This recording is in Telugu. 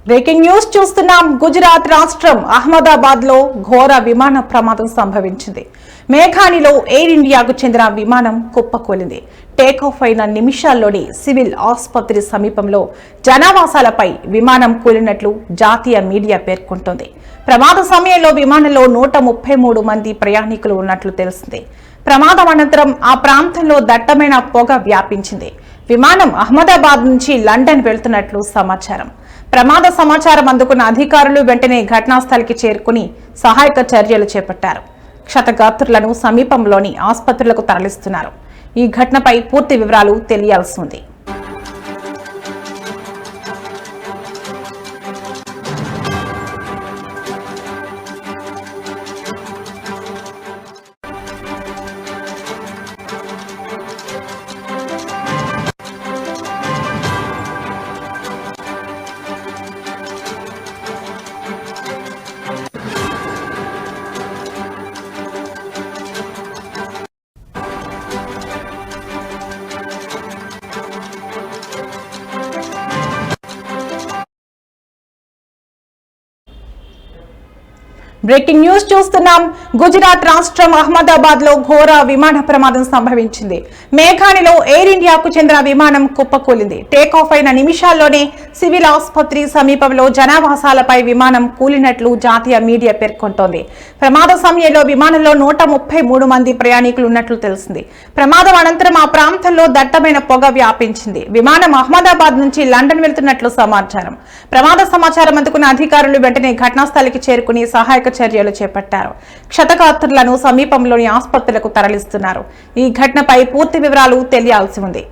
బ్రేకింగ్ న్యూస్ చూస్తున్నాం. గుజరాత్ రాష్ట్రం అహ్మదాబాద్ లో ఘోర విమాన ప్రమాదం సంభవించింది. మేఘానిలో ఎయిర్ ఇండియాకు చెందిన విమానం కుప్పకూలింది. టేకాఫ్ అయిన నిమిషాల్లోనే సివిల్ ఆసుపత్రి సమీపంలో జనావాసాలపై విమానం కూలినట్లు జాతీయ మీడియా పేర్కొంటోంది. ప్రమాద సమయంలో విమానంలో 133 మంది ప్రయాణికులు ఉన్నట్లు తెలిసింది. ప్రమాదం అనంతరం ఆ ప్రాంతంలో దట్టమైన పొగ వ్యాపించింది. విమానం అహ్మదాబాద్ నుంచి లండన్ వెళ్తున్నట్లు సమాచారం. ప్రమాద సమాచారం అందుకున్న అధికారులు వెంటనే ఘటనా స్థలికి చేరుకుని సహాయక చర్యలు చేపట్టారు. క్షతగాత్రులను సమీపంలోని ఆసుపత్రులకు తరలిస్తున్నారు. ఈ ఘటనపై పూర్తి వివరాలు తెలియాల్సి ఉంది. బ్రేకింగ్ న్యూస్ చూస్తున్నాం. గుజరాత్ రాష్ట్రం అహ్మదాబాద్ లో ఘోర విమాన ప్రమాదం సంభవించింది. మేఘానిలో ఎయిర్ ఇండియాకు చెందిన విమానం కుప్పకూలింది. టేకాఫ్ అయిన నిమిషాల్లోనే సివిల్ ఆసుపత్రి సమీపంలో జనావాసాలపై విమానం కూలినట్లు జాతీయ మీడియా పేర్కొంటోంది. ప్రమాద సమయంలో విమానంలో 133 మంది ప్రయాణికులు ఉన్నట్లు తెలిసింది. ప్రమాదం అనంతరం ఆ ప్రాంతంలో దట్టమైన పొగ వ్యాపించింది. విమానం అహ్మదాబాద్ నుంచి లండన్ వెళ్తున్నట్లు సమాచారం. ప్రమాద సమాచారం అందుకున్న అధికారులు వెంటనే ఘటనా స్థలికి చేరుకుని సహాయక చర్యలు చేపట్టారు. క్షతగాత్రులను సమీపంలోని ఆసుపత్రులకు తరలిస్తున్నారు. ఈ ఘటనపై పూర్తి వివరాలు తెలియాల్సి ఉంది.